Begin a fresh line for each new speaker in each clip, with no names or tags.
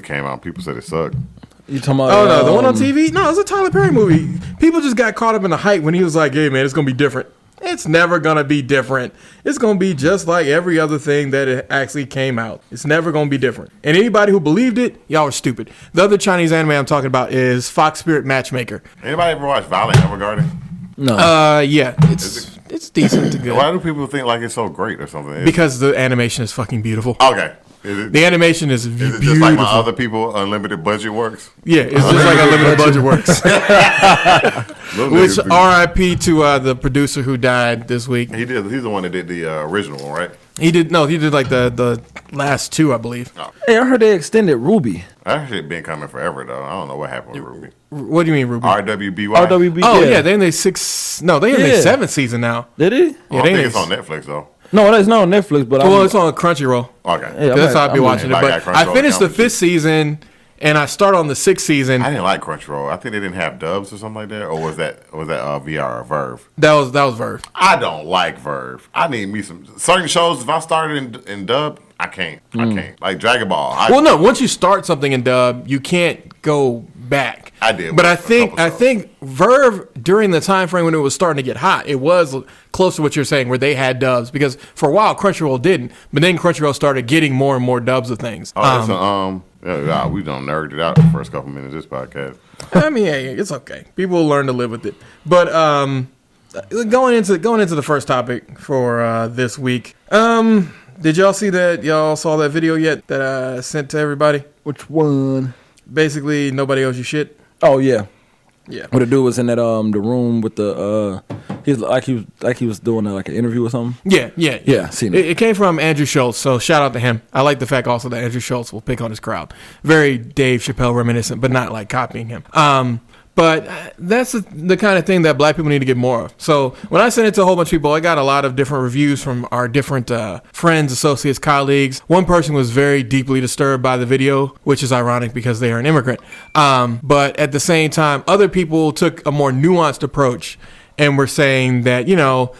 It came out. People said it sucked.
You talking about?
Oh no, the one on TV? No, it's a Tyler Perry movie. People just got caught up in the hype when he was like, "Hey man, it's gonna be different." It's never gonna be different. It's gonna be just like every other thing that it actually came out. It's never gonna be different. And anybody who believed it, y'all are stupid. The other Chinese anime I'm talking about is Fox Spirit Matchmaker.
Anybody ever watch Violet Evergarden?
No.
Yeah, it's decent to good.
Why do people think like it's so great or something?
Because the animation is fucking beautiful.
Okay.
The animation is beautiful.
Is it just like my other people, Unlimited Budget works?
Yeah, it's just like Unlimited Budget works. Which R.I.P. to the producer who died this week.
He's the one that did the original one, right?
He did like the last two, I believe.
Oh.
Hey, I heard they extended Ruby.
That shit been coming forever though. I don't know what happened with Ruby.
What do you mean, Ruby?
RWBY.
RWB.
Oh yeah, they're in their sixth. No, they're in their seventh season now.
Did he?
Yeah,
I think it's on Netflix though.
No, that's not on Netflix. But
it's on Crunchyroll.
Okay,
Yeah,
that's how I'd be watching it. But I finished the fifth season, and I start on the sixth season.
I didn't like Crunchyroll. I think they didn't have dubs or something like that. Or was that VR or Verve?
That was Verve.
I don't like Verve. I need me some certain shows. If I started in dub, I can't. Like Dragon Ball.
Well, no. Once you start something in dub, you can't go back.
I did,
but I think Verve during the time frame when it was starting to get hot, it was close to what you're saying, where they had dubs, because for a while Crunchyroll didn't, but then Crunchyroll started getting more and more dubs of things.
We done nerded it out the first couple minutes of this podcast.
I mean, yeah, it's okay. People will learn to live with it. But going into the first topic for this week, did y'all see that? Y'all saw that video yet that I sent to everybody?
Which one?
Basically, nobody owes you shit.
Oh yeah.
Yeah.
What the dude was in that the room with the he was doing like an interview or something.
Yeah.
Seen it.
It came from Andrew Schultz, so shout out to him. I like the fact also that Andrew Schultz will pick on his crowd. Very Dave Chappelle reminiscent, but not like copying him. But that's the kind of thing that black people need to get more of. So when I sent it to a whole bunch of people, I got a lot of different reviews from our different friends, associates, colleagues. One person was very deeply disturbed by the video, which is ironic because they are an immigrant. But at the same time, other people took a more nuanced approach and were saying that,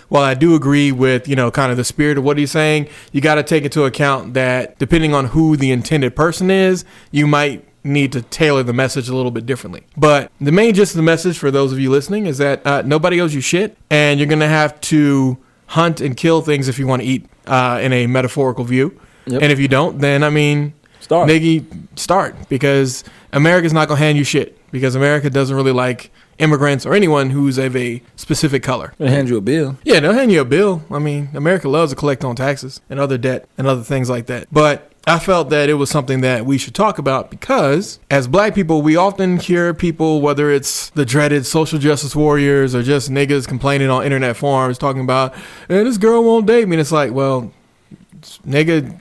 while I do agree with, kind of the spirit of what he's saying, you got to take into account that depending on who the intended person is, you might need to tailor the message a little bit differently. But the main gist of the message for those of you listening is that nobody owes you shit, and you're going to have to hunt and kill things if you want to eat in a metaphorical view. Yep. And if you don't, then, start, because America's not going to hand you shit, because America doesn't really like immigrants or anyone who's of a specific color.
They'll hand you a bill.
Yeah, they'll hand you a bill. I mean, America loves to collect on taxes and other debt and other things like that. But I felt that it was something that we should talk about, because as black people, we often hear people, whether it's the dreaded social justice warriors or just niggas complaining on internet forums talking about, this girl won't date me. And it's like, well, nigga,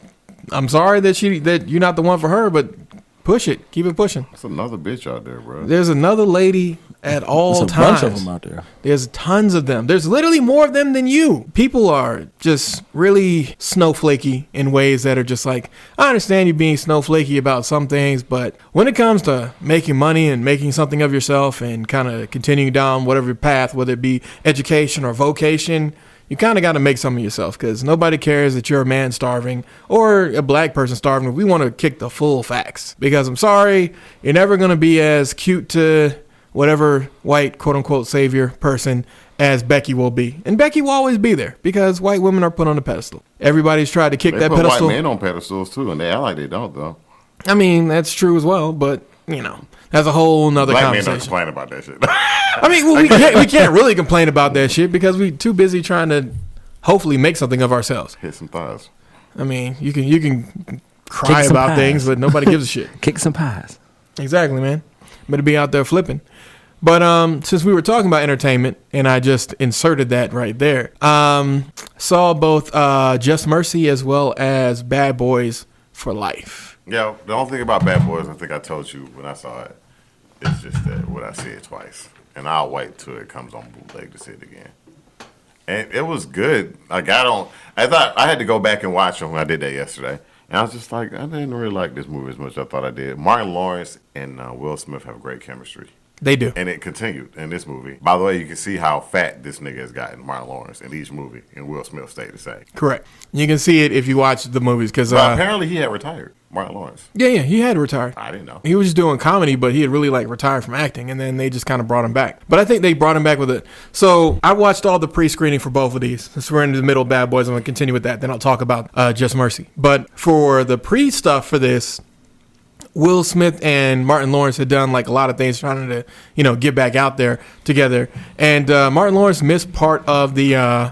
I'm sorry that you're not the one for her, but push it. Keep it pushing.
There's another bitch out there, bro.
There's another lady at all times. There's a bunch of them out there. There's tons of them. There's literally more of them than you. People are just really snowflakey in ways that are just like, I understand you being snowflakey about some things, but when it comes to making money and making something of yourself and kind of continuing down whatever path, whether it be education or vocation, you kind of got to make something of yourself, because nobody cares that you're a man starving or a black person starving. We want to kick the full facts, because I'm sorry, you're never going to be as cute to whatever white quote-unquote savior person as Becky will be. And Becky will always be there, because white women are put on a pedestal. Everybody's tried to kick that pedestal.
They put white men on pedestals too, and they act like they don't, though.
I mean, that's true as well, but, that's a whole nother conversation.
Black men don't complain about that shit.
I mean, well, we can't really complain about that shit, because we too busy trying to hopefully make something of ourselves.
Hit some thighs.
I mean, you can cry about things, but nobody gives a shit.
Kick some pies.
Exactly, man. Better be out there flipping. But since we were talking about entertainment, and I just inserted that right there, saw both Just Mercy as well as Bad Boys for Life.
Yeah, the only thing about Bad Boys, I think I told you when I saw it, it's just that when I see it twice, and I'll wait till it comes on bootleg to see it again. And it was good. Like, I thought I had to go back and watch them when I did that yesterday. And I was just like, I didn't really like this movie as much as I thought I did. Martin Lawrence and Will Smith have great chemistry.
They do.
And it continued in this movie. By the way, you can see how fat this nigga has gotten, Martin Lawrence, in each movie, and Will Smith stayed the same.
Correct. You can see it if you watch the movies because
But apparently he had retired, Martin Lawrence.
yeah, he had retired.
I didn't know.
He was just doing comedy, but he had really like retired from acting, and then they just kind of brought him back. But I think they brought him back with it. So I watched all the pre-screening for both of these. Since we're in the middle of Bad Boys, I'm going to continue with that. Then I'll talk about Just Mercy. But for the pre-stuff for this, Will Smith and Martin Lawrence had done like a lot of things trying to, get back out there together. And Martin Lawrence missed part of the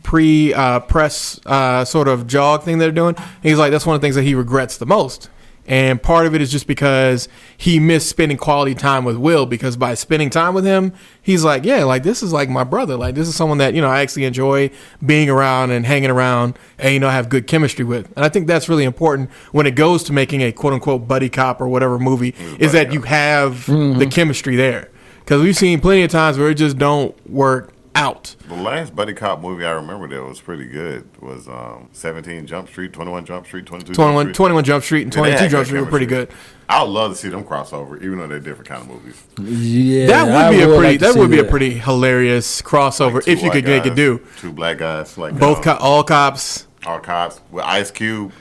pre-press sort of jog thing they're doing. He's like, that's one of the things that he regrets the most. And part of it is just because he missed spending quality time with Will, because by spending time with him, he's like, yeah, like this is like my brother. Like this is someone that, I actually enjoy being around and hanging around and, have good chemistry with. And I think that's really important when it goes to making a quote unquote buddy cop or whatever movie, is that you have the chemistry there. Because we've seen plenty of times where it just don't work out.
The last buddy cop movie I remember that was pretty good was 17 Jump Street, 21 Jump Street, 22 Jump Street.
21 Jump Street and 22 Jump Street were pretty good.
I would love to see them crossover, even though they're different kind of movies.
Yeah,
that would be a pretty hilarious crossover
Like
if you could make it do.
Two black guys, like
Both all cops.
All cops with Ice Cube.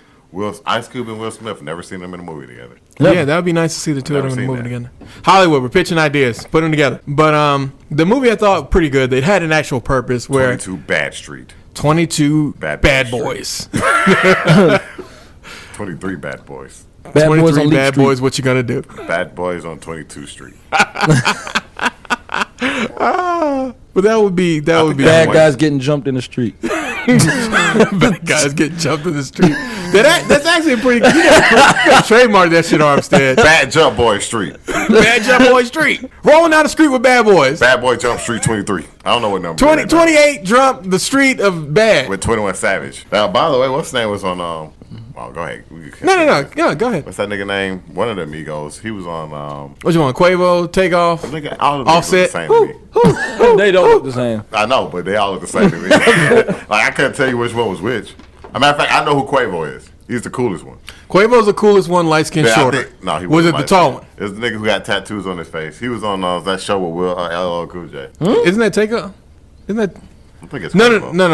Ice Cube and Will Smith. Never seen them in a movie together.
Yeah, that would be nice to see the two of them in a movie together. Hollywood, we're pitching ideas, put them together. But the movie I thought pretty good. They had an actual purpose where
22 Bad Street.
22 Bad Boys.
23 Bad Boys.
Bad
23 Bad Boys. What you gonna do?
Bad Boys on 22 Street.
But that would be
bad guys getting jumped in the street.
Bad guys getting jumped in the street. That's actually a pretty good. You gotta trademark that shit, Armstead.
Bad Jump Boy Street.
Bad Jump Boy Street. Rolling down the street with bad boys.
Bad Boy Jump Street 23. I don't know what number.
28 jump the street of bad.
With 21 Savage. Now, by the way, what's his name was on Oh, go ahead.
No. Go ahead.
What's that nigga name? One of the Amigos. He was on
What you want? Quavo, Takeoff,
nigga, all of them
Offset.
look the same to me.
They don't look the same.
I know, but they all look the same to me. Like I couldn't tell you which one was which. As a matter of fact, I know who Quavo is. He's the coolest one.
Quavo's the coolest one, light skin, shorter.
He
was it the tall one?
It was the nigga who got tattoos on his face. He was on that show with Will LL Cool J.
Isn't that Takeoff? Isn't that?
I think it's Quavo.
No.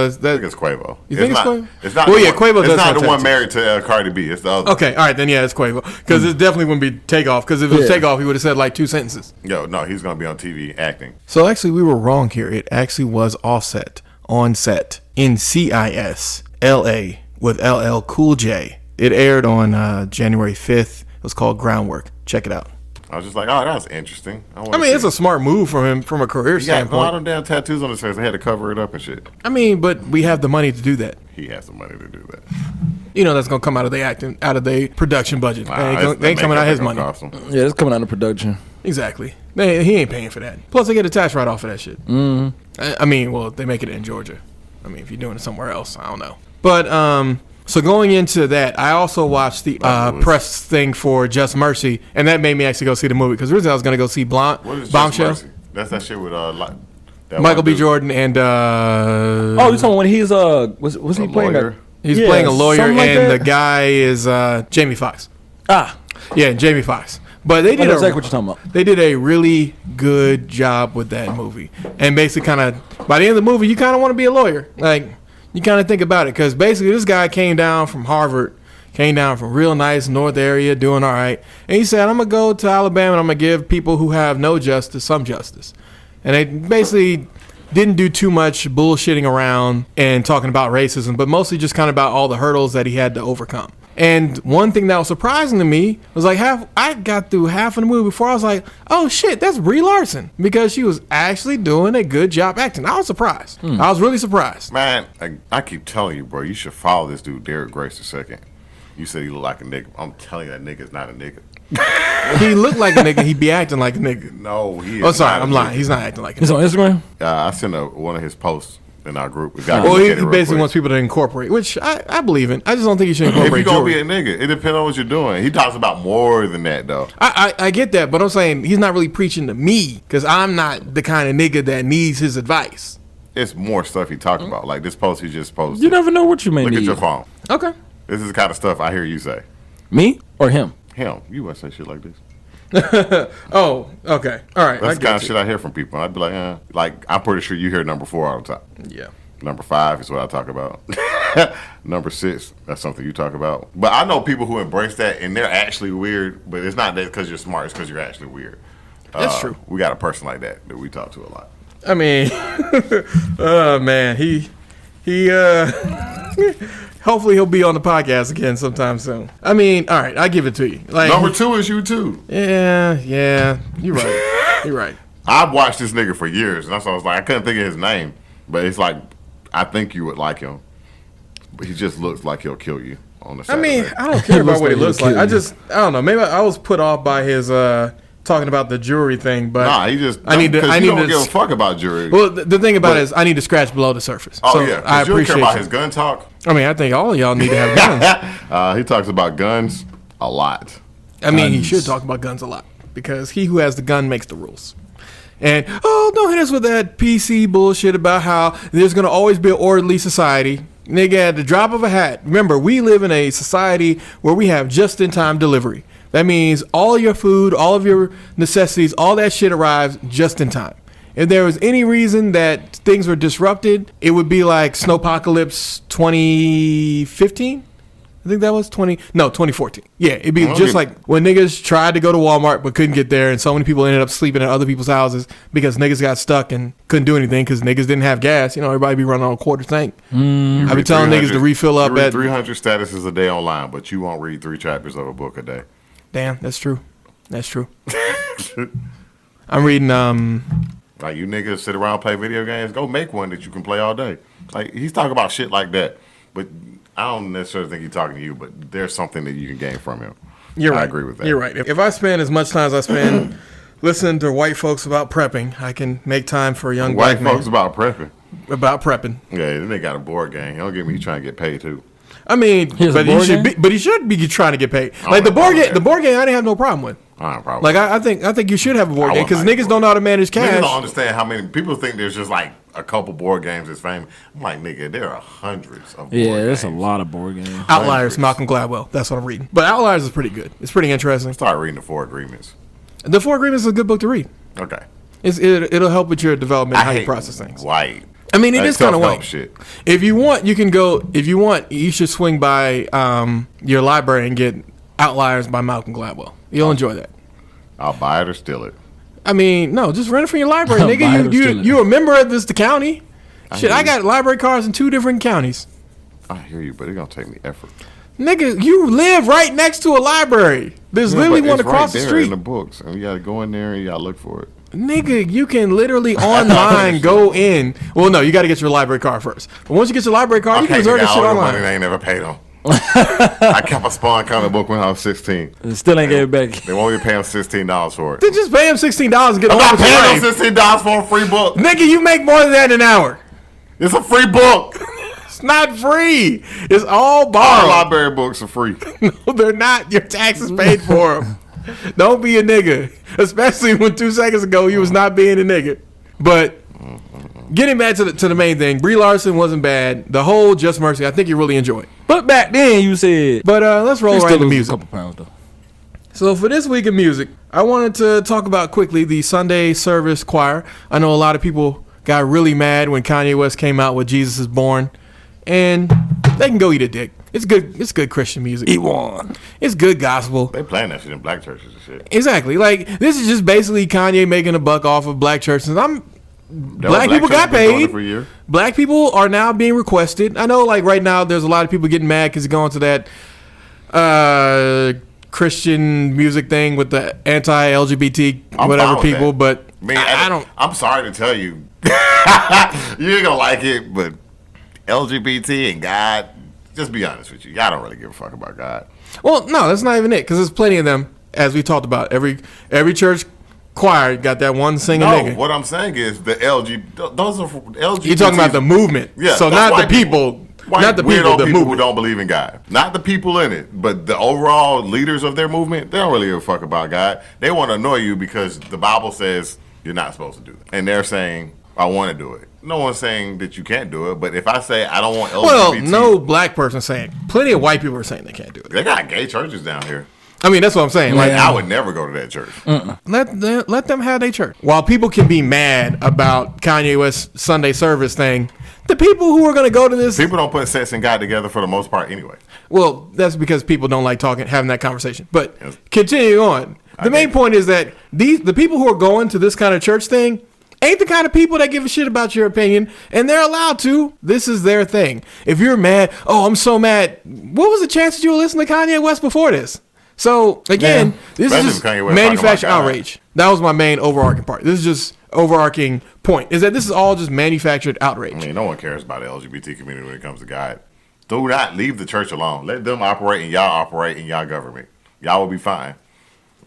I think it's Quavo.
You think it's Quavo?
It's not.
Well, yeah, Quavo does.
It's not
have
the one
tattoos.
married to Cardi B. It's the other.
Okay, all right, then yeah, it's Quavo. Because it definitely wouldn't be Takeoff. Because if it was Takeoff, he would have said like 2 sentences.
No, he's gonna be on TV acting.
So actually, we were wrong here. It actually was Offset on set in CIS LA with LL Cool J. It aired on January 5th. It was called Groundwork. Check it out.
I was just like, oh, that's interesting.
I mean, it's a smart move from him from a career
He got a lot
standpoint.
of damn tattoos on his face. They had to cover it up and shit.
I mean, but we have the money to do that.
He has the money to do that.
That's gonna come out of the acting, out of the production budget. They ain't coming out of his money.
Yeah, it's coming out of production.
Exactly. He ain't paying for that. Plus, they get a tax write off of that shit. I mean, well, they make it in Georgia. I mean, if you're doing it somewhere else, I don't know. But so going into that, I also watched the press thing for Just Mercy, and that made me actually go see the movie because originally I was gonna go see
What is Just
Bombshell.
Mercy? That's that shit with that
Michael B.
dude.
Jordan and
Oh, you talking when he's was he playing
lawyer?
he's playing a lawyer,
something like
and
that?
the guy is Jamie Foxx.
Ah,
Yeah, Jamie Foxx. But they
I
did
know exactly what you're talking about.
They did a really good job with that movie, and basically, kind of by the end of the movie, you kind of want to be a lawyer. Like you kind of think about it because basically, this guy came down from Harvard, came down from real nice north area, doing all right, and he said, "I'm gonna go to Alabama and I'm gonna give people who have no justice some justice," and they basically didn't do too much bullshitting around and talking about racism, but mostly just kind of about all the hurdles that he had to overcome. And one thing that was surprising to me was like I got through half of the movie before I was like, oh shit, that's Brie Larson, because she was actually doing a good job acting. I was surprised. I was really surprised.
Man, I keep telling you, bro, you should follow this dude, Derek Grace, II. You said he looked like a nigga. I'm telling you, that nigga's not a nigga.
He looked like a nigga. He be acting like a nigga.
No, he is.
Oh, sorry,
not
I'm
a
lying.
nigga.
He's not acting like a
he's
nigga.
on Instagram.
I sent one of his posts in our group.
Well, he basically wants people to incorporate, which I believe in. I just don't think you should
If
incorporate
you're going to
jewelry.
be a nigga, it depends on what you're doing. He talks about more than that, though.
I get that, but I'm saying he's not really preaching to me because I'm not the kind of nigga that needs his advice.
It's more stuff he talks about. Like this post he just posted.
You never know what you may
Look
need.
at your phone.
Okay.
This is the kind of stuff I hear you say.
Me or him?
Him, you wouldn't say shit like this.
Oh, okay. All right.
That's
I
the kind
get
of shit I hear from people. I'd be like I'm pretty sure you hear number 4 all the time.
Yeah.
Number 5 is what I talk about. Number 6, that's something you talk about. But I know people who embrace that, and they're actually weird. But it's not that because you're smart; it's because you're actually weird.
That's true.
We got a person like that we talk to a lot.
I mean, oh man, he hopefully he'll be on the podcast again sometime soon. I mean, all right, I give it to you. Like
Number 2 is you too.
Yeah, you're right. You're right.
I've watched this nigga for years, and that's why I was like, I couldn't think of his name, but it's like, I think you would like him, but he just looks like he'll kill you on the Saturday.
I mean, I don't care about what he looks like.
he'll kill you.
I don't know. Maybe I was put off by his talking about the jewelry thing, but
Nah, he just,
I need to.
you don't give a fuck about jury.
Well, the thing about it is, I need to scratch below the surface.
Oh
so
yeah,
I
because you don't care
appreciate
about
you.
his gun talk.
I mean, I think all of y'all need to have guns.
He talks about guns a lot.
I mean, he should talk about guns a lot because he who has the gun makes the rules. And don't hit us with that PC bullshit about how there's going to always be an orderly society. Nigga, at the drop of a hat. Remember, we live in a society where we have just-in-time delivery. That means all your food, all of your necessities, all that shit arrives just in time. If there was any reason that things were disrupted, it would be like Snowpocalypse 2015. I think that was 2014. Yeah, it'd be just like when niggas tried to go to Walmart but couldn't get there, and so many people ended up sleeping at other people's houses because niggas got stuck and couldn't do anything because niggas didn't have gas. You know, everybody be running on a quarter tank. I be telling niggas to refill up at
300 statuses a day online, but you won't read 3 chapters of a book a day.
Damn, that's true. That's true. I'm reading.
Like, you niggas sit around and play video games, go make one that you can play all day. Like, he's talking about shit like that, but I don't necessarily think he's talking to you, but there's something that you can gain from him.
You're right.
I agree with that.
You're right. If I spend as much time as I spend listening to white folks about prepping, I can make time for a young
White
black
folks
man
about prepping.
about prepping.
Yeah, then they got a board game. Don't get me trying to get paid too.
I mean,
Here's a
but he
board
should
game?
be. But he should be trying to get paid.
I
Like the
don't
board
know
game.
that.
The board game, I didn't have no problem with.
Probably.
Like I think you should have a board
I
game
want
because
my
niggas
board
don't know how to manage
Niggas
cash.
don't understand how many people think there's just like a couple board games that's famous. I'm like, nigga, there are hundreds of board
Yeah,
games.
there's a lot of board games.
Outliers,
hundreds.
Malcolm Gladwell. That's what I'm reading. But Outliers is pretty good. It's pretty interesting.
Start reading the 4 Agreements.
The Four Agreements is a good book to read.
Okay.
It'll help with your development,
I
how you
hate
process things.
white.
I mean, it
That
is kind of
self-help
white.
shit.
If you want, you can go. If you want, you should swing by your library and get Outliers by Malcolm Gladwell. You'll enjoy that.
I'll buy it or steal it.
I mean, no, just rent it from your library,
Buy it
nigga.
or
You
steal it.
you a member of this the county? Shit,
hear
I
you.
got library cards in 2 different counties.
I hear you, but it's gonna take me effort.
Nigga, you live right next to a library. There's literally
But
one
it's
across
right
the
there in
street.
the books, and you gotta go in there and you gotta look for it.
Nigga, you can literally online go in. Well, no, you got to get your library card first. But once you get your library card, you can reserve
get
this shit
all the money
online.
they ain't never paid them. I kept a Spawn comic book when I was 16.
And still ain't gave it back.
They won't even pay them $16 for it.
Then just pay him $16 and get
I'm
on
not
with your
paying
life.
them $16 for a free book.
Nigga, you make more than that in an hour.
It's a free book.
It's not free. It's all
All
borrowed.
library books are free.
No, they're not. Your taxes paid for them. Don't be a nigga. Especially when 2 seconds ago you was not being a nigga. But getting back to the main thing, Brie Larson wasn't bad. The whole Just Mercy, I think you really enjoyed.
But back then you said.
But let's roll
You
right
still
into
lose a
music.
couple pounds though.
So for this week of music, I wanted to talk about quickly the Sunday Service Choir. I know a lot of people got really mad when Kanye West came out with Jesus is Born. And they can go eat a dick. It's good Christian music.
E1.
It's good gospel.
They playing that shit in black churches and shit.
Exactly. Like this is just basically Kanye making a buck off of black churches. Black people got
churches been doing it
paid.
for a year.
Black people are now being requested. I know, like right now, there's a lot of people getting mad because they're going to that Christian music thing with the anti-LGBT
I'm
whatever
fine with
people.
that.
But
I mean,
I don't.
I'm sorry to tell you, you ain't gonna like it, but LGBT and God, just be honest with you, y'all don't really give a fuck about God.
Well, no, that's not even it. Because there's plenty of them, as we talked about. Every church choir got that one singing
No,
nigga.
what I'm saying is the those are LGBT.
You're talking about the movement.
Yeah,
So
that's
not the
white
people.
White,
Not the
weirdo
people. The
people who
movement.
don't believe in God. Not the people in it, but the overall leaders of their movement. They don't really give a fuck about God. They want to annoy you because the Bible says you're not supposed to do that, and they're saying I want to do it. No one's saying that you can't do it, but if I say I don't want LGBT,
Well, no black person saying. Plenty of white people are saying they can't do it.
they got gay churches down here.
I mean, that's what I'm saying. Like,
I would never go to that church.
let them have their church. While people can be mad about Kanye West's Sunday service thing, the people who are going to go to this,
People don't put sex and God together for the most part anyway.
well, that's because people don't like having that conversation. But
Yes.
continuing on, the main point is that the people who are going to this kind of church thing ain't the kind of people that give a shit about your opinion, and they're allowed to. This is their thing. If you're mad, oh, I'm so mad. What was the chance that you were listening to Kanye West before this? So again, this
Especially
is just
if Kanye West
manufactured
talking about God.
outrage. That was my main overarching part. This is just overarching point, is that this is all just manufactured outrage.
I mean, no one cares about the LGBT community when it comes to God. Do not leave the church alone. Let them operate and y'all operate in y'all government. Y'all will be fine.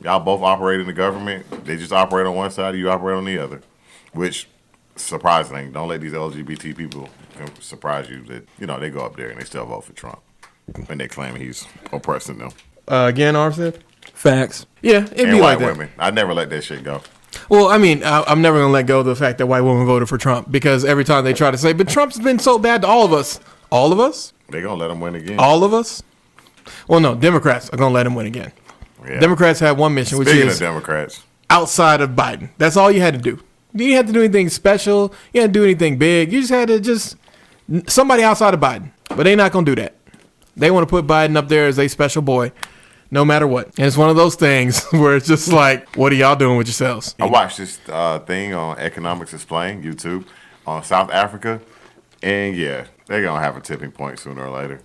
Y'all both operate in the government. They just operate on one side, you operate on the other. Which, surprisingly, don't let these LGBT people surprise you that, they go up there and they still vote for Trump. And they claim he's oppressing them.
Again, Armstead?
Facts.
Yeah, it'd
And
be
white
like that.
women. I never let that shit go.
Well, I mean, I'm never going to let go of the fact that white women voted for Trump, because every time they try to say, but Trump's been so bad to all of us. All of us?
They gonna let him win again.
All of us? Well, no, Democrats are going to let him win again.
Yeah.
Democrats have one mission, which
Speaking
is
of Democrats,
outside of Biden. That's all you had to do. You didn't have to do anything special. You didn't do anything big. You just had to somebody outside of Biden. But they not going to do that. They want to put Biden up there as a special boy, no matter what. And it's one of those things where it's just like, what are y'all doing with yourselves?
I watched this thing on Economics Explained, YouTube, on South Africa. And yeah, they're going to have a tipping point sooner or later.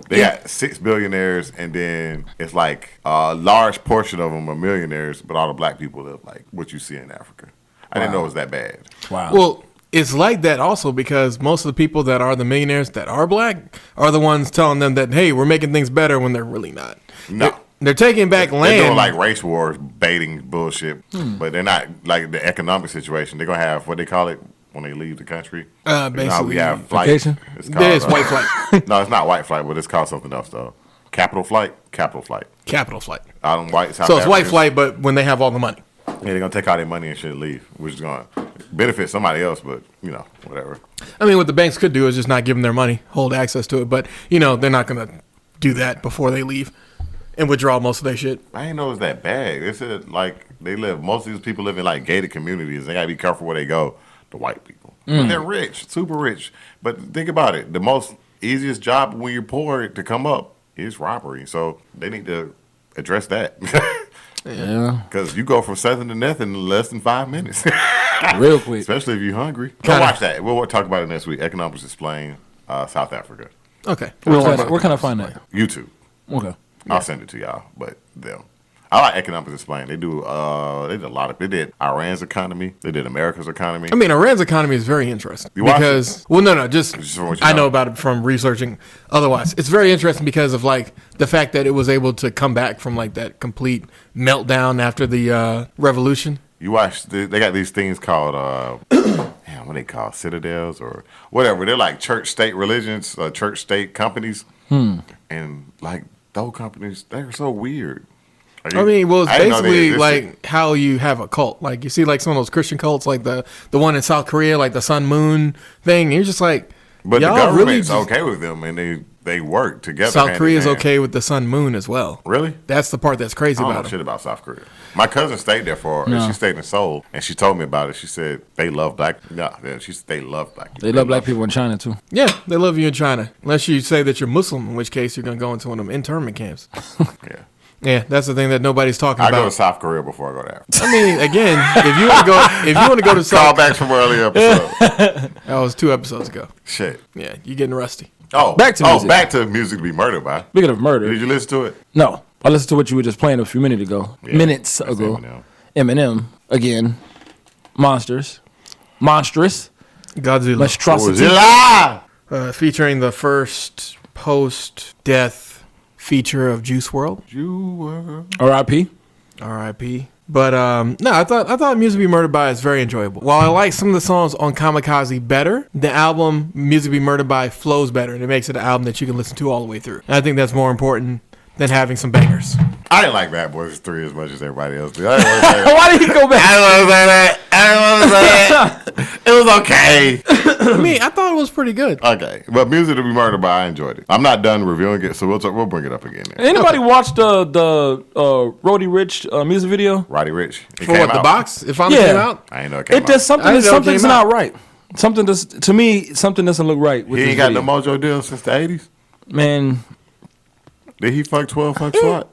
They got 6 billionaires, and then it's like a large portion of them are millionaires, but all the black people live like what you see in Africa. I didn't know it was that bad.
Wow.
Well, it's like that also because most of the people that are the millionaires that are black are the ones telling them that, hey, we're making things better, when they're really not.
No.
They're taking back
They're
land.
doing like race wars, baiting bullshit, but they're not like the economic situation. They're going to have what they call it when they leave the country. You know how
basically,
we have flight.
vacation?
It's
That is white flight.
No, it's not white flight, but it's called something else though. Capital flight.
Capital flight.
Out on white South
So it's white
Africans.
flight, but when they have all the money.
Yeah, they're gonna take all their money and shit and leave, which is gonna benefit somebody else, but whatever.
I mean, what the banks could do is just not give them their money, hold access to it. But, they're not going to do that before they leave and withdraw most of their shit.
I didn't know it was that bad. They said like most of these people live in like gated communities. They gotta be careful where they go. The white people, but they're rich, super rich. But think about it: the most easiest job when you're poor to come up is robbery. So they need to address that.
Yeah.
Because you go from something to nothing in less than 5 minutes.
Real quick.
Especially if you're hungry. Go
Kinda.
watch that. We'll talk about it next week. Economics Explained, South Africa.
Okay.
Where can I find that?
YouTube.
Okay.
I'll send it to y'all. But them. I like Economics Explained. They do. They did a lot of. They did Iran's economy. They did America's economy.
I mean, Iran's economy is very interesting
You watched
because, well, no, just
from what you
I know
know.
about it from researching. Otherwise, it's very interesting because of like the fact that it was able to come back from like that complete meltdown after the revolution.
You watch. They got these things called. Damn, what they call citadels or whatever. They're like church state religions, church state companies, and like those companies, they're so weird. Like,
I mean, well, it's
I didn't know they
basically
existed.
like how you have a cult. Like you see, like some of those Christian cults, like the one in South Korea, like the Sun Moon thing. And you're just like,
But the
y'all
government's
really
okay with them, and they work together.
South
hand
Korea's
in hand.
okay with the Sun Moon as well.
Really?
That's the part that's crazy
I don't know
about it.
shit about South Korea. My cousin stayed there she stayed in Seoul, and she told me about it. She said they love black. Yeah, she said they love black people.
They love black people in China too.
Yeah, they love you in China, unless you say that you're Muslim, in which case you're gonna go into one of them internment camps.
Yeah.
Yeah, that's the thing that nobody's talking
I go to
about.
South Korea before I go to Africa.
I mean, again, if you want to go to South,
Callbacks from earlier episode.
that was 2 episodes ago.
Shit.
Yeah, you're getting rusty.
Oh,
Back to music.
back to music to be murdered by.
Speaking of murder,
Did you listen to it?
no, I listened to what you were just playing a few minutes ago.
Yeah,
minutes
that's
ago.
Eminem.
Eminem again. Monstrous.
Godzilla.
Monstrosity.
Godzilla!
Featuring the first post-death feature of Juice WRLD.
You were.
R.I.P.
R.I.P. But no, I thought Music Be Murdered By is very enjoyable. While I like some of the songs on Kamikaze better, the album Music Be Murdered By flows better, and it makes it an album that you can listen to all the way through. And I think that's more important than having some bangers.
I didn't like Bad Boys 3 as much as everybody else did. I didn't want to say that.
Why did he go back?
I didn't want to say that. It was okay.
I mean, I thought it was pretty good.
Okay, but Music to Be Murdered By, I enjoyed it. I'm not done reviewing it, so we'll bring it up again.
Anybody watch the Roddy Rich music video?
Roddy Rich. It
For
came
what, the
out.
box? It finally
Yeah.
came out?
I ain't know it came
It does
out.
I didn't know it
something's
came
not
out.
right. Something does, to me, something doesn't look right with
He
this
ain't got
video.
the Mojo deal since the 80s?
Man,
Did he fuck 12 fuck SWAT?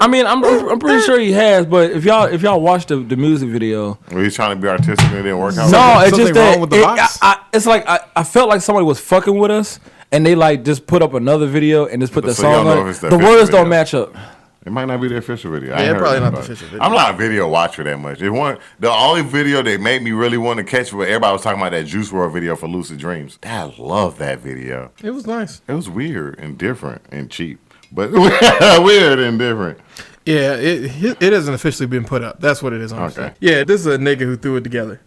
I mean, I'm pretty sure he has, but if y'all watch the music video,
Well, he's trying to be artistic and it didn't work out.
no, it's
something
just that
wrong with the box?
it's like I felt like somebody was fucking with us, and they like just put up another video and just put the
So you
song
don't know
on
if it's
it.
the
The
official
words don't
video.
match up.
It might not be the official video. I
Yeah,
ain't heard
probably not
about
the
it.
official video.
I'm not a video watcher that much. The only video that made me really want to catch was everybody was talking about that Juice WRLD video for Lucid Dreams. I love that video.
It was nice.
It was weird and different and cheap, but weird and different.
Yeah, it hasn't officially been put up. That's what it is. Honestly.
Okay.
Yeah, this is a nigga who threw it together.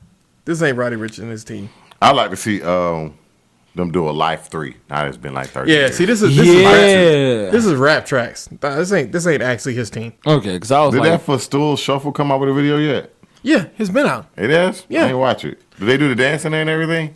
This ain't Roddy Ricch and his team.
I'd like to see them do a Life 3. Now it's been like 30
Yeah,
years.
see, this is
Yeah.
this is rap tracks. This ain't actually his team.
Okay, because I was
Did
like,
that for Stool Shuffle come out with a video yet?
Yeah, it's been out.
It has?
Yeah.
I ain't watch it. Did they do the dancing and everything?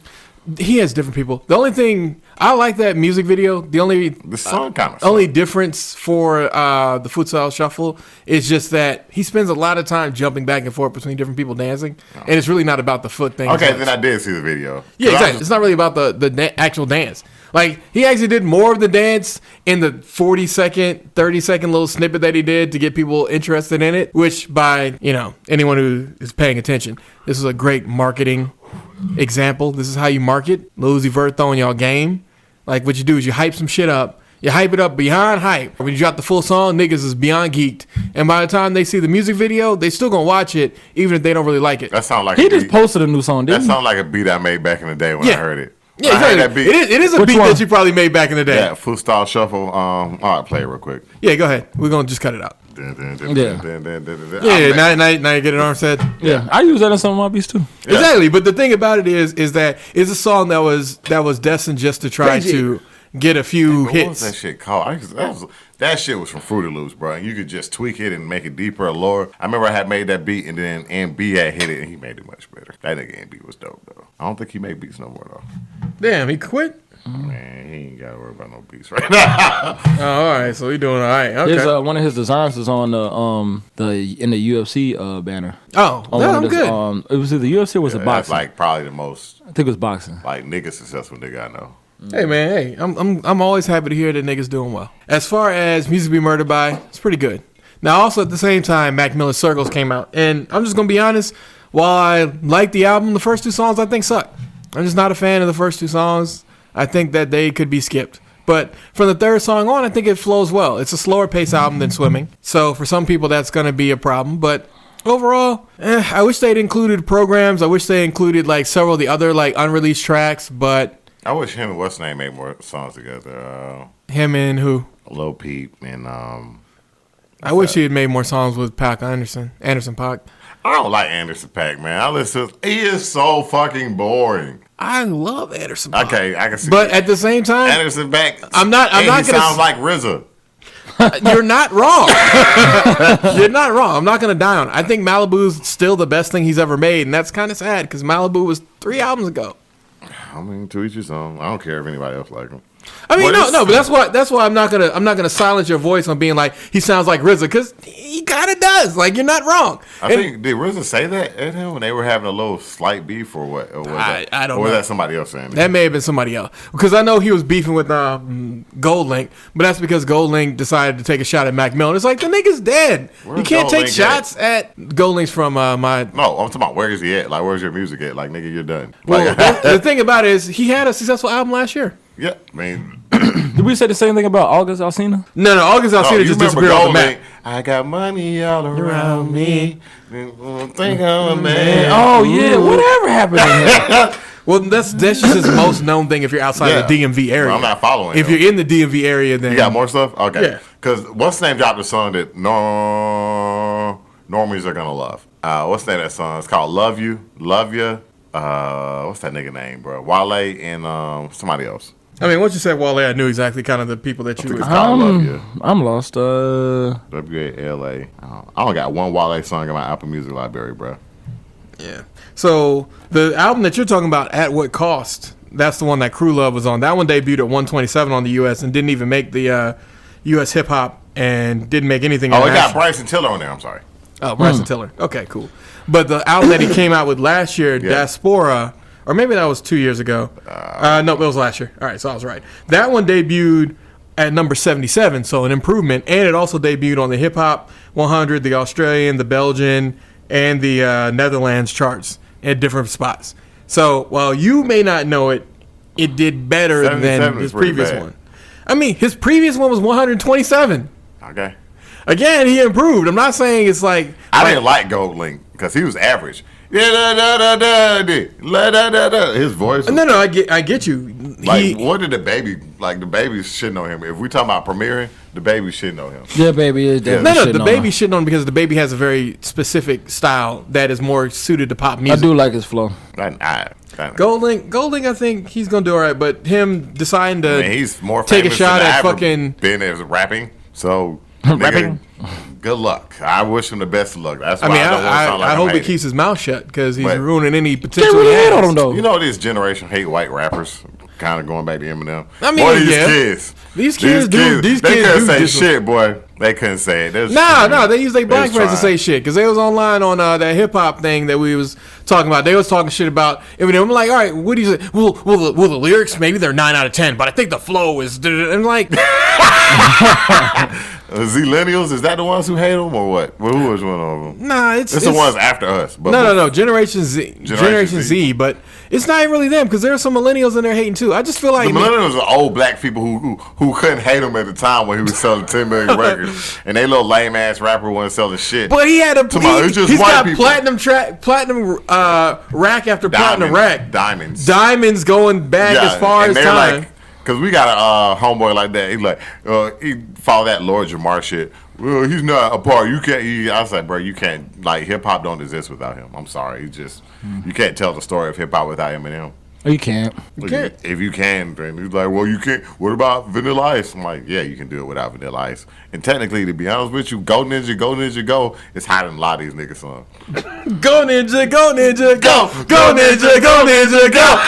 He has different people. The only thing I like that music video. The only
The song kind of
only difference for the futsal shuffle is just that he spends a lot of time jumping back and forth between different people dancing, and it's really not about the foot thing.
Okay,
as much.
then I did see the video.
Yeah,
'Cause I
exactly.
was-
It's not really about the actual dance. Like, he actually did more of the dance in the 40-second, 30-second little snippet that he did to get people interested in it, which by, anyone who is paying attention, this is a great marketing example. This is how you market. Lil Uzi Vert throwing y'all game. Like, what you do is you hype some shit up. You hype it up beyond hype. When you drop the full song, niggas is beyond geeked. And by the time they see the music video, they still gonna watch it, even if they don't really like it.
That sound like
he
a
just
beat.
posted a new song,
That
didn't he?
sound like a beat I made back in the day when I
Yeah.
heard it.
Yeah,
I heard
exactly.
that beat.
It is a
Which
beat
one?
that you probably made back in the day.
Yeah, Footstyle Shuffle. I'll play it real quick.
Yeah, go ahead. We're gonna just cut it out.
Yeah.
Yeah, now you get it on set.
Yeah, I use that in some of my beats too.
Yeah.
Exactly, but the thing about it is that it's a song that was destined just to try to get a few
What was that
hits.
shit called? That shit was from Fruity Loops, bro. And you could just tweak it and make it deeper or lower. I remember I had made that beat, and then MB had hit it, and he made it much better. That nigga MB was dope, though. I don't think he made beats no more, though.
Damn, he quit.
Man, he ain't got to worry about no beats right now.
Oh, all right, so he doing all right. Okay.
His one of his designs is on the in the UFC banner.
Oh,
On
no,
one
I'm
of his,
good.
it was either UFC or was it
That's
boxing?
like probably the most
I think it was boxing.
like nigga successful nigga I know.
Hey man, hey, I'm always happy to hear that niggas doing well. As far as Music Be Murdered By, it's pretty good. Now, also at the same time, Mac Miller's Circles came out, and I'm just gonna be honest. While I like the album, the first two songs I think suck. I'm just not a fan of the first two songs. I think that they could be skipped. But from the third song on, I think it flows well. It's a slower pace album than Swimming, so for some people that's gonna be a problem. But overall, I wish they'd included programs. I wish they included like several of the other like unreleased tracks. But
I wish him and what's name made more songs together.
him and who?
Lil Peep and
I wish he had made more songs with Pac Anderson Pac.
I don't like Anderson .Paak, man. I listen. He is so fucking boring.
I love Anderson Paak.
Okay, I can see.
But at the same time,
Anderson .Paak.
I'm not
He
gonna
sounds like RZA.
you're not wrong. You're not wrong. I'm not gonna die on it. I think Malibu's still the best thing he's ever made, and that's kind of sad because Malibu was 3 albums ago.
I mean, to each his own. I don't care if anybody else like him.
I mean,
What is-
but that's why I'm not gonna silence your voice on being like he sounds like RZA because he kind of does. Like you're not wrong.
I think did RZA say that at him when they were having a little slight beef or what? Or was
I don't
or was
know.
that somebody else saying
That may have been somebody else because I know he was beefing with Gold Link, but that's because Gold Link decided to take a shot at Mac Millen. It's like the nigga's dead.
Where's
You can't
Gold
take
Link
shots at Gold Link's from my.
No, I'm talking about where is he at? Like, where's your music at? Like, nigga, you're done.
Well,
Like,
the thing about it is he had a successful album last year.
yeah, I mean,
Did we say the same thing about August Alsina?
No, August
oh,
Alsina
you
just
remember
disappeared off the
Gold
map.
Link? I got money all around me. Think I'm a man.
Oh yeah, whatever happened to him?
Well, that's just his most known thing if you're outside
Yeah.
the DMV area.
Well, I'm not following
If
him.
you're in the DMV area, then
You got more stuff? Okay.
Yeah.
Because what's the name dropped a song that normies are gonna love? What's the name of that song? It's called Love You. Love Ya. What's that nigga name, bro? Wale and somebody else.
I mean, once you said Wale, I knew exactly kind of the people that you
It's
would.
called Love You.
I'm lost.
WALA. I don't got one Wale song in my Apple Music library, bro.
Yeah. So the album that you're talking about, At What Cost, that's the one that Crew Love was on. That one debuted at 127 on the U.S. and didn't even make the U.S. hip hop and didn't make anything.
Oh, it got Bryson Tiller on there. I'm sorry.
Oh, Bryson Tiller. Okay, cool. But the album that he came out with last year, Diaspora, or maybe that was 2 years ago. No, it was last year. All right, so I was right. That one debuted at number 77, so an improvement. And it also debuted on the Hip Hop 100, the Australian, the Belgian, and the Netherlands charts at different spots. So while you may not know it, it did better than his previous one. I mean, his previous one was 127.
Okay.
Again, he improved. I'm not saying it's like...
I didn't like Gold Link because he was average. His voice.
No, I get you.
Like, what did the baby like? The baby's shitting on him. If we talking about premiering, the baby's shitting on him.
Yeah, baby is definitely
the baby shitting on him because the baby has a very specific style that is more suited to pop music.
I do like his flow.
Gold Link, I think he's gonna do all right. But him deciding to
he's more
take a
famous
shot
than
at
ever
fucking
been as rapping. So
Rapping?
good luck. I wish him the best of luck. That's why
I mean,
I don't want to sound like
I
I'm
hope he
hating.
keeps his mouth shut because he's
But-
ruining any
They
potential.
really
he
hate
has.
on him though.
You know, this generation hate white rappers. Kind of going back to Eminem.
I mean,
boy, these
yeah.
kids.
These kids do. These
they
kids
couldn't
do
say
just-
shit, boy. They couldn't say it.
No, they use their black
was
friends to
trying.
say shit because they was online on that hip hop thing that we was talking about. They was talking shit about Eminem. I'm like, all right, what do you say? Well, the lyrics maybe they're 9 out of 10, but I think the flow is. And like,
Zillennials, is that the ones who hate them or what? Well, who was one of them?
nah, it's
the ones after us. But
No, Generation Z, Generation
Z.
Z, but it's not really them because there are some millennials in there hating too. I just feel like
The millennials are old black people who couldn't hate him at the time when he was selling 10 million records, and they little lame ass rapper wasn't selling shit.
but he had a
It's just
he's
white
got
people.
platinum rack after platinum rack,
Diamonds
going back as far as
they're
time.
Cause we got a homeboy like that. He he follow that Lord Jamar shit. Well, he's not a part. You can't. I was like, bro, you can't. Like, hip hop don't exist without him. I'm sorry. You can't tell the story of hip hop without Eminem.
You can't.
can't.
If you can, then he's like, well, you can't. What about Vanilla Ice? I'm like, yeah, you can do it without Vanilla Ice. And technically, to be honest with you, Go Ninja, Go Ninja, Go, it's higher than a lot of these niggas' songs.
Go Ninja, Go Ninja, Go, Go Ninja, Go Ninja, Go.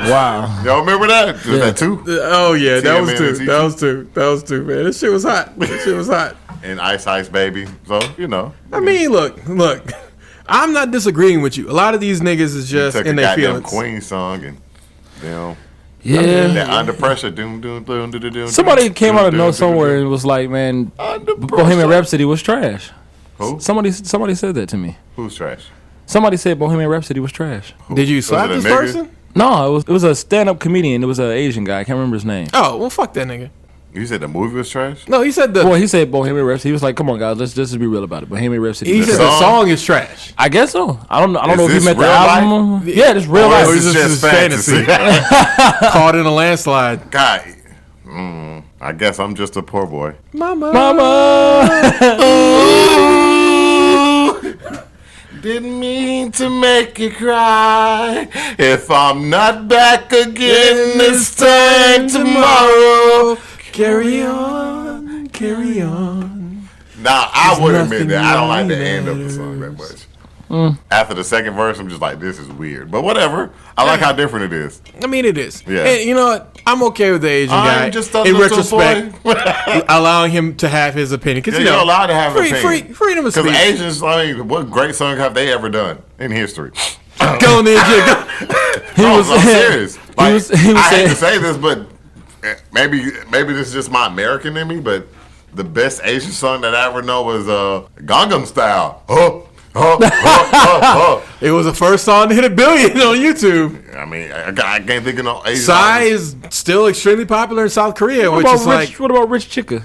Wow.
Y'all remember that? Was that too?
Oh yeah, that was
TMN
two.
and
That was two, man. This shit was hot.
And Ice Ice Baby. So,
I mean, look. I'm not disagreeing with you. A lot of these niggas is just
took
in
a
their
goddamn
feelings.
Queen song and,
Yeah.
that Under Pressure. Doom, doom, doom, doom, doom,
Somebody
doom,
came
doom,
out of
doom,
no
doom,
somewhere
doom.
and was like, man,
Under
Bohemian
Pressure.
Rhapsody was trash.
Who?
Somebody said that to me.
Who's trash?
Somebody said Bohemian Rhapsody was trash.
Did you slap
it a
this
nigga?
person?
No, it was a stand-up comedian. It was an Asian guy. I can't remember his name.
Oh, well, fuck that nigga.
You said the movie was trash?
No, he said
Well, he said Bohemian Rhapsody. He was like, "Come on, guys, let's just be real about it." Bohemian Rhapsody.
he
was
said
trash.
the song is trash.
I guess so. I don't know
Is
if he
this
meant the
real
album. Yeah, it's real
Or
life.
is
It's
this
just
just fantasy?
Caught in a landslide.
God, I guess I'm just a poor boy.
Mama.
Didn't mean to make you cry. If I'm not back again this time tomorrow.
Carry on, carry on.
Now, I would admit
nothing
that I don't like the
really
end of the song that much. After the second verse, I'm just like, this is weird. But whatever. I like how different it is.
I mean, it is.
Yeah.
And you know what? I'm okay with the Asian guy.
I'm just a
in
little
retrospect,
boy.
allowing him to have his opinion. Because
Yeah, you're allowed to have an opinion.
freedom of
Because
speech.
Asians, I mean, what great song have they ever done in history?
Go Ninja, go.
I'm serious. Like,
he was
I hate
saying-
to say this, but maybe this is just my American in me, but the best Asian song that I ever know was Gangnam Style.
It was the first song to hit 1 billion on YouTube.
I mean, I can't think of no Asian
Psy
artist.
is still extremely popular in South Korea, which is like,
What about Rich Chica?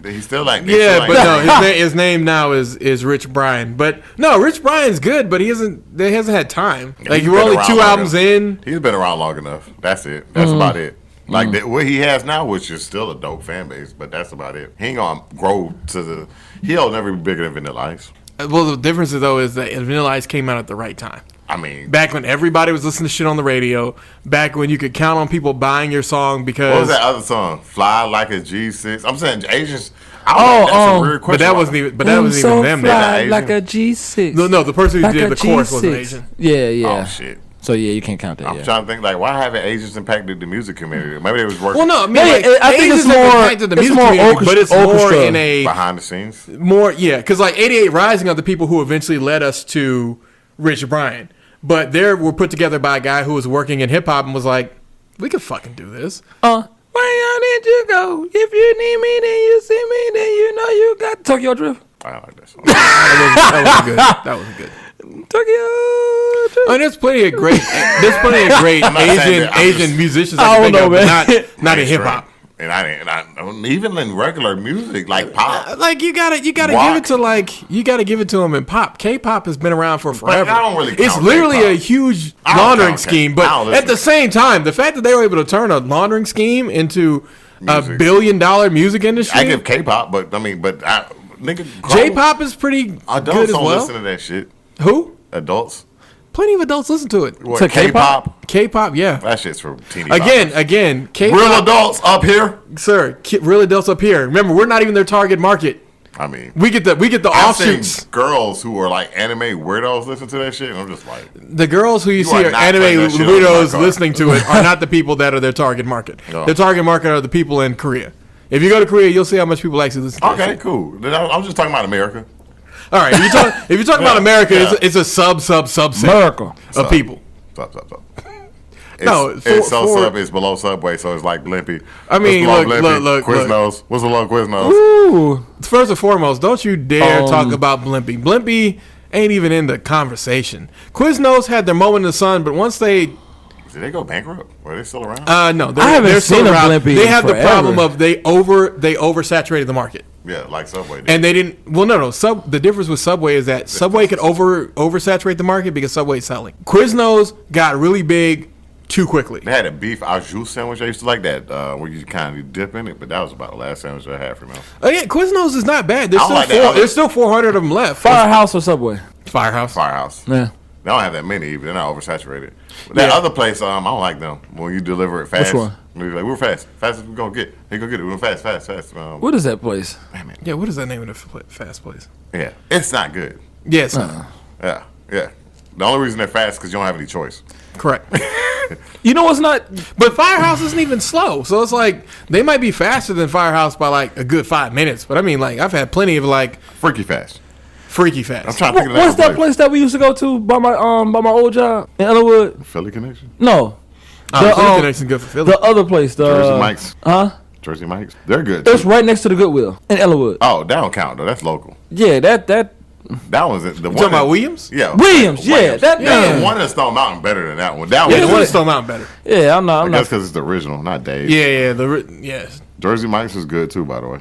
He's still like
yeah, but no, his name now is Rich Brian. But no, Rich Brian's good, but he hasn't had time. Like
He's
we're
been
only
around
2
long
albums
enough.
in.
He's been around long enough. That's it. That's about it. Like what he has now, which is still a dope fan base, but that's about it. He ain't gonna grow to He'll never be bigger than Vanilla Ice.
Well, the difference though is that Vanilla Ice came out at the right time.
I mean,
Back when everybody was listening to shit on the radio. Back when you could count on people buying your song because.
what was that other song? Fly like a G6. I'm saying Asians. That's a weird question.
But that wasn't even. But that wasn't even them.
Fly
Asian?
like a G6.
No, the person who
Like
did
a
the chorus wasn't
G6.
Asian.
Yeah.
Oh shit.
So yeah, you can't count that.
I'm
Yeah.
trying to think like why haven't Asians impacted the music community? Maybe they was working
Well, no, I mean,
Yeah,
like,
I think it's
Asians have
more-
impacted the
it's
music
more
community, but it's more
orchestra.
in a
behind the scenes.
more, yeah, because like 88 Rising are the people who eventually led us to Rich Brian, but they were put together by a guy who was working in hip hop and was like, we could fucking do this.
Where did you go? If you need me, then you see me, then you know you got Tokyo Drift.
I don't like that song.
That wasn't good. That wasn't good.
Tokyo Drift.
I mean, there's plenty of great
not saying that. I'm
Asian
just-
musicians
I
I
don't
can think
know,
of,
man.
but not in hip hop.
And I even in regular music like pop.
Like you gotta give
Rock.
it to you gotta give it to them in pop. K-pop has been around for forever.
I don't really
It's
count
literally
K-pop.
a huge
I don't
laundering
count K-
scheme,
I
but
don't
at
listen
the
to-
same time, the fact that they were able to turn a laundering scheme into a
Music.
$1 billion music industry,
I give K-pop, but nigga,
J-pop is pretty
adults
good as
don't
well.
listen to that shit.
Who?
Adults,
Plenty of adults listen to it.
what,
To K-pop?
K-pop, yeah.
That shit's for teeny.
Again,
boppers.
K-pop,
real adults up here.
sir. Real adults up here. Remember, we're not even their target market.
I mean,
We get the
I've seen
offshoots.
girls who are like anime weirdos listen to that shit, and I'm just like,
The girls who you see
are
are
not
anime
putting that shit on
weirdos
my car.
listening to it are not the people that are their target market.
No.
Their target market are the people in Korea. If you go to Korea, you'll see how much people actually listen to that
okay,
shit.
cool. Then I'm just talking about America.
All right, if you talk about America,
Yeah.
it's a subset
America.
of people.
Stop. It's,
No,
it's
for-
sub. It's below Subway, so it's like Blimpy.
I mean,
What's below
look,
Blimpy?
look.
Quiznos. What's below Quiznos?
Ooh.
First and foremost, don't you dare talk about Blimpy. Blimpy ain't even in the conversation. Quiznos had their moment in the sun, but once they
Did they go bankrupt? Or are they still around?
no,
I haven't
they're still
seen a
around.
Blimpy
They have the
forever.
problem of they oversaturated the market.
Yeah, like Subway did.
And they didn't. Well, no. The difference with Subway is that Subway could oversaturate the market because Subway's selling. Quiznos got really big too quickly.
They had a beef au jus sandwich. I used to like that, where you kind of dip in it, but that was about the last sandwich I had from them.
Again, Quiznos is not bad.
I don't like that other-
There's still 400 of them left.
Firehouse or Subway?
Firehouse.
Firehouse.
Yeah.
They don't have that many even. They're not oversaturated. But that
Yeah.
other place, I don't like them. When you deliver it fast.
Which one?
Like, we're fast. Fast as we're going to get. Hey, go get it. We're fast.
What is that place?
Yeah, what is that name of the fast place?
Yeah. It's not good.
Yes,
Yeah. The only reason they're fast is because you don't have any choice.
correct.
You know what's not?
But Firehouse isn't even slow, so it's like they might be faster than Firehouse by like a good 5 minutes. But I mean, like I've had plenty of like
Freaky fast.
freaky fast.
I'm trying to think of
What's that
other
place that we used to go to by my old job in Ellenwood?
Philly Connection?
No,
Philly Connection good for Philly.
the other place, the
Jersey Mike's.
Huh?
Jersey Mike's. They're good.
It's
Too.
right next to the Goodwill in Ellenwood.
Oh, that don't count, though. That's local.
Yeah, that
That one's the one.
You talking about Williams?
Yeah.
Williams. Yeah, that
Yeah,
man.
the one in Stone Mountain better than that one. That
Yeah,
one
the one
is
at Stone Mountain better.
Yeah, I'm not.
That's because it's the original, not Dave.
Yeah.
Jersey Mike's is good too, by the way.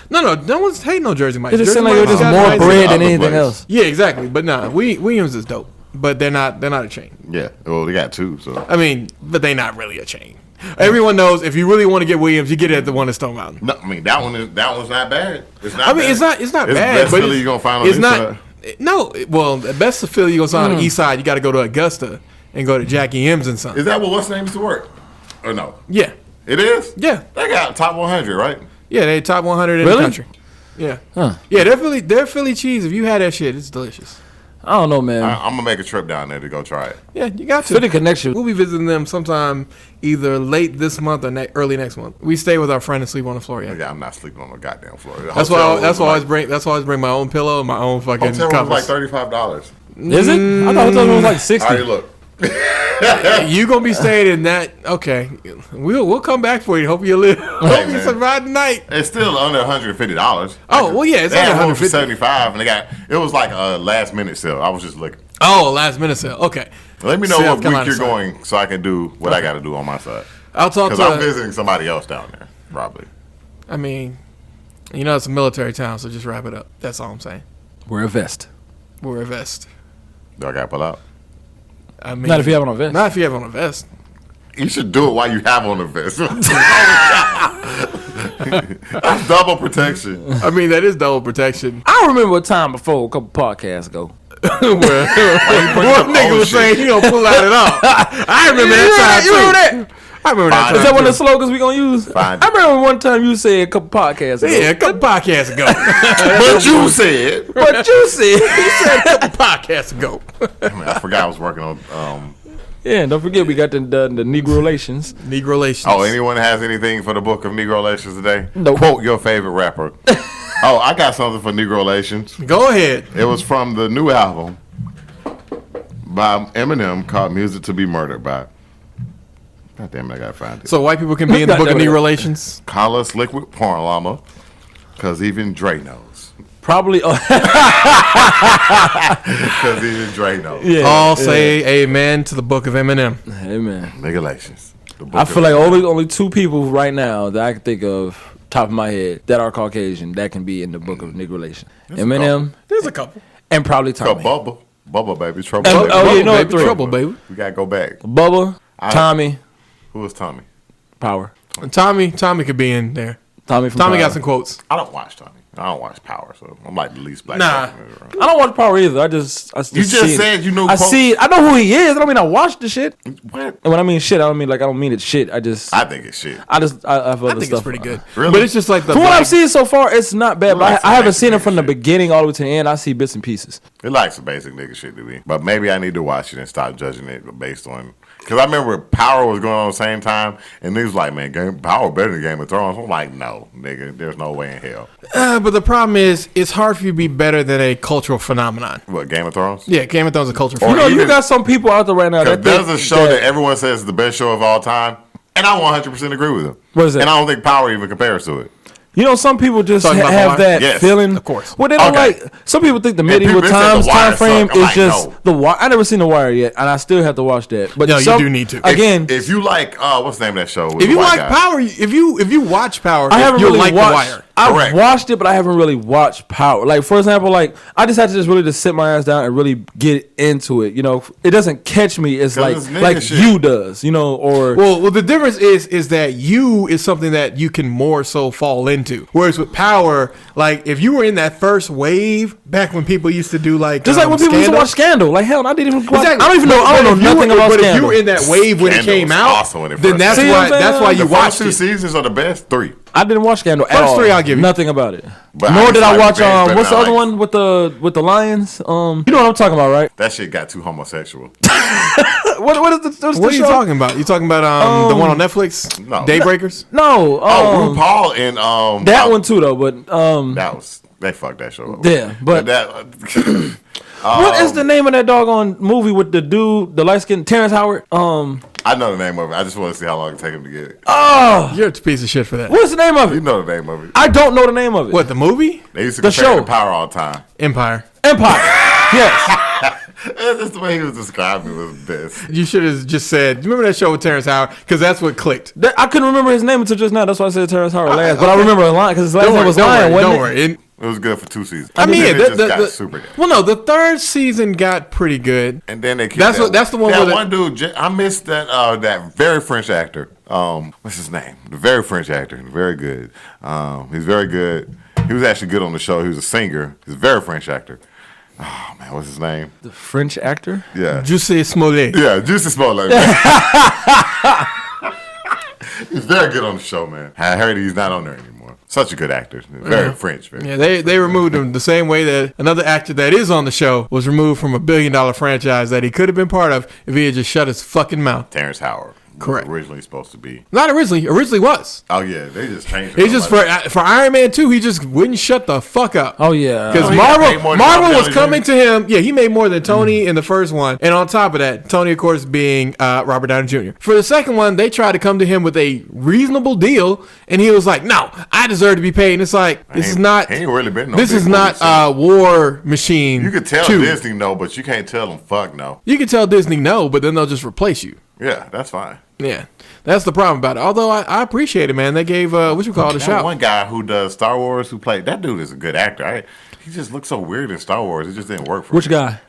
No one's hating on Jersey Mike's.
It just
Jersey
seems like
Mike's
there's
got
more
nice-
bread than
other
anything
place.
else.
Yeah, exactly. But nah, Williams is dope. But they're not a chain.
Yeah. Well, they got two, so.
I mean, but they're not really a chain. Everyone knows if you really want to get Williams, you get it at the one at Stone Mountain.
No, I mean that one's not bad. It's not.
I mean,
bad.
it's not
It's
bad.
best
but
Philly you gonna find on
it's
this
not.
side.
No, well, the best of Philly you gonna find on the east side. You got to go to Augusta and go to Jackie M's and Son.
Is that what's name used to work? Or no?
Yeah,
It is.
yeah,
They got top 100, right?
yeah. They top 100 in
Really?
the country. Yeah,
Huh.
yeah. They're Philly cheese. If you had that shit, it's delicious.
I don't know, man.
I'm gonna make a trip down there to go try it.
Yeah, you got to.
Philly Connection.
We'll be visiting them sometime either late this month or early next month. We stay with our friend and sleep on the floor. Yeah,
Yeah, I'm not sleeping on the goddamn floor. The
that's
hotel
why. That's
was
why I
like-
always bring. That's why I always bring my own pillow and my own fucking
Hotel room was like
covers.
$35.
Is it? I thought it was like 60.
All right, look.
You gonna be staying in that? Okay, we'll come back for you. Hope you live. Hope you
man.
survive the night.
It's still under $150.
Oh, well, yeah, it's
they
under
had one for
$150.
$75, and it was like a last minute sale. I was just looking.
Oh, last minute sale. Okay,
Let me know
South
what
Carolina
week you're
side.
going, so I can do what I got to do on my side.
I'll talk
Because I'm
to.
visiting somebody else down there, probably.
I mean, you know, it's a military town, so just wrap it up. That's all I'm saying.
Wear a vest.
Wear a vest.
Do I got to pull out?
I mean,
Not if you have on a vest.
Not if you have on a vest.
You should do it while you have on the vest. That's double protection.
I mean, that is double protection.
I remember a time before, a couple podcasts ago.
One nigga
old
was
shit?
saying he gonna pull out it all. I remember that time too.
You remember that?
I remember that
Is
time.
Is that one of
too.
the slogans we gonna use?
Fine.
I remember one time you said a couple podcasts ago.
Yeah, a couple podcasts ago.
But you said.
But you said.
He said a couple podcasts ago.
I forgot I was working on.
Yeah, don't forget we got the Negro relations.
Negro relations.
Oh, anyone has anything for the book of Negro Relations today?
Nope.
Quote your favorite rapper. Oh, I got something for Negro Relations.
Go ahead.
It was from the new album by Eminem called "Music to Be Murdered" by. God damn it, I gotta find it.
So white people can be in the book of Negro relations.
Call us liquid porn llama, cause even Dre knows.
Probably.
Cause even Dre knows.
Yeah.
All say amen to the book of Eminem.
Hey man.
Nigga Relations. The book
I
of
feel like
Eminem.
only two people right now that I can think of, top of my head, that are Caucasian that can be in the book of Negro relations. Eminem
There's a couple.
and probably
Called
Tommy.
Bubba, baby, trouble.
And-
baby.
oh, yeah, you know
baby,
what, three.
trouble, baby.
We gotta go back.
Bubba, Tommy,
Who was Tommy?
Power.
And Tommy could be in there.
Tommy from
Tommy
Power.
got some quotes.
I don't watch Tommy. I don't watch Power, so I'm like the least black.
Nah.
person in the room.
I don't watch Power either. I just
You just
see it.
said you knew
I
quotes.
see it. I know who he is. I don't mean I watched the shit.
What?
And when I mean shit, I don't mean like I don't mean it shit. I think it's shit. I have other
I think
stuff.
it's pretty good.
Really?
But it's just like the
From what
black-
I've seen so far, it's not bad. But
like
I haven't
some
seen it from the
shit.
beginning all the way to the end. I see bits and pieces.
It likes some basic nigga shit to me. But maybe I need to watch it and stop judging it based on. Because I remember Power was going on at the same time, and niggas like, man, Power better than Game of Thrones. I'm like, no, nigga, there's no way in hell.
But the problem is, it's hard for you to be better than a cultural phenomenon.
What, Game of Thrones?
Yeah, Game of Thrones is a cultural
Or
You know,
phenomenon.
you
even-
got some people out there right now that
Because there's
think
a show that everyone says is the best show of all time, and I 100% agree with them.
What is it?
And I don't think Power even compares to it.
You know, some people just
Talking about
have
Hawaii?
that
Yes,
feeling.
of course.
Well, they don't
Okay.
like. Some people think the
people
medieval
said
times
The Wire
time frame
suck. I'm
is
like,
just
no.
the Wire. I never seen the Wire yet, and I still have to watch that. But
No, you do need to.
Again,
If you like, what's the name of that show? with
If
the
you
white
like
guy?
Power, if you watch Power,
I haven't
you'll
really
like
watched.
The Wire.
I've
Correct.
watched it, but I haven't really watched Power. Like for example, like I just had to just really just sit my ass down and really get into it. You know, it doesn't catch me as
'Cause
like
it's nigga
like
shit.
you does. You know, or
Well, the difference is that you is something that you can more so fall into. Whereas with Power, like if you were in that first wave back when people used to do like
just like when people used to
Scandal.
watch Scandal. Like hell, I didn't even. Watch,
Exactly.
I don't even know. I
But
don't
if
know
you
nothing
were-
about
But
Scandal.
if you were in that wave when it
Scandal
came
was
out,
awesome when it
then
first
that's
came out.
why
See what I'm
that's why
saying?
you
The first
watched
two
it.
seasons are the best. 3.
I didn't watch Scandal at
First
all.
three I'll give you.
Nothing about it.
But
Nor
I
did I
just
watch
like Revenge
what's the
better
other
than I
one with the lions? You know what I'm talking about, right?
That shit got too homosexual.
What is the
What are you talking about? You talking about the one on Netflix?
No.
Daybreakers?
No,
Oh, RuPaul and
that one too though. But
they fucked that show up.
Yeah, but-
that.
what is the name of that doggone movie with the dude, the light skinned Terrence Howard?
I know the name of it. I just want to see how long it take him to get it.
You're a piece of shit for that.
What's the name of
You
it?
know the name of it.
I don't know the name of it.
What, the movie?
They used to
The
compare it
show.
to Power all the time.
Empire.
Empire. Yes.
That's the way he was describing it was best.
You should have just said, you remember that show with Terrence Howard? Because that's what clicked.
I couldn't remember his name until just now. That's why I said Terrence Howard last. But I remember a line because his last
Don't
name
worry,
was
don't
Lion.
worry,
Wasn't
don't
it?
worry.
It was good for 2 seasons.
I mean,
And
yeah,
then it just got super good.
well, no, the third season got pretty good.
And then they kept
That's what- that's the one
that
where the-
one dude. I missed that very French actor. What's his name? The very French actor. Very good. He's very good. He was actually good on the show. He was a singer. He's a very French actor. Oh man, what's his name?
The French actor.
Yeah,
Jussi Smollett.
yeah, Juicy Smollett. He's very good on the show, man. I heard he's not on there anymore. Such a good actor. Very French. Very.
Yeah, they removed him the same way that another actor that is on the show was removed from a $1 billion franchise that he could have been part of if he had just shut his fucking mouth.
Terrence Howard. Was
Correct.
originally supposed to be.
Not originally. Originally was.
Oh yeah, they just changed it.
It's just for Iron Man 2, he just wouldn't shut the fuck up.
Oh yeah.
Because
Oh, he got paid more than
Marvel
Robert
was
Downey
coming
Jr.
to him. Yeah, he made more than Tony in the first one. And on top of that, Tony, of course, being Robert Downey Jr. For the second one, they tried to come to him with a reasonable deal. And he was like, no, I deserve to be paid. And it's like, this is not.
He ain't really been. No
This
big
is not
movie since.
War Machine.
You could tell
2.
Disney no, but you can't tell them fuck no.
You can tell Disney no, but then they'll just replace you.
Yeah, that's fine.
Yeah, that's the problem about it. Although I appreciate it, man. They gave what you call it a
That
shout.
one guy who does Star Wars, who played that dude is a good actor. He just looks so weird in Star Wars. It just didn't work for
Which
me.
guy?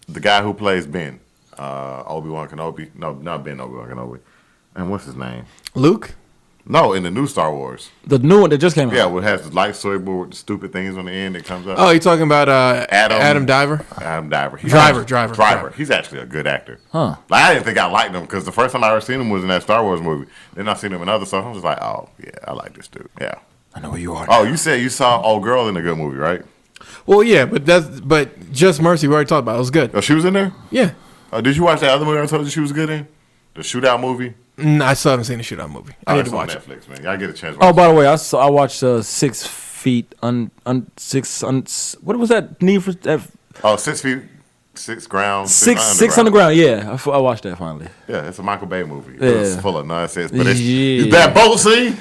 The guy who plays Ben, Obi-Wan Kenobi. No, not Ben Obi-Wan Kenobi. And what's his name?
Luke.
No, in the new Star Wars.
The new one that just came out.
Yeah, it has the lightsaber with the stupid things on the end that comes up.
Oh, you talking about Adam Driver?
Adam Driver.
Driver.
He's actually a good actor.
Huh.
Like, I didn't think I liked him because the first time I ever seen him was in that Star Wars movie. Then I seen him in other stuff. I was like, oh, yeah, I like this dude. Yeah.
I know where you are.
Oh, you said you saw Old Girl in a good movie, right?
Well, yeah, but Just Mercy, we already talked about it. It was good.
Oh, she was in there?
Yeah.
Did you watch that other movie I told you she was good in? The Shootout movie?
I still haven't seen the shootout movie. I need to watch
it. Netflix, man. Y'all get a chance.
Oh, by the way, I watched 6 feet what was that? Need for that?
Oh, 6 feet, 6 ground,
six underground. Yeah, I watched that finally.
Yeah, it's a Michael Bay movie.
Yeah.
It's full of nonsense, but it's that boat scene.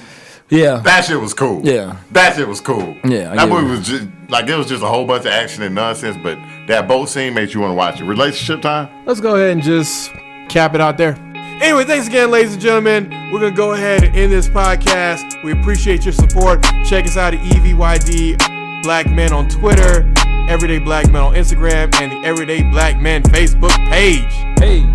Yeah,
that shit was cool.
Yeah,
that shit was cool.
Yeah,
that movie was just like it was just a whole bunch of action and nonsense, but that boat scene made you want to watch it. Relationship time.
Let's go ahead and just cap it out there. Anyway, thanks again, ladies and gentlemen. We're going to go ahead and end this podcast. We appreciate your support. Check us out at EVYD Black Men on Twitter, Everyday Black Men on Instagram, and the Everyday Black Men Facebook page.
Hey.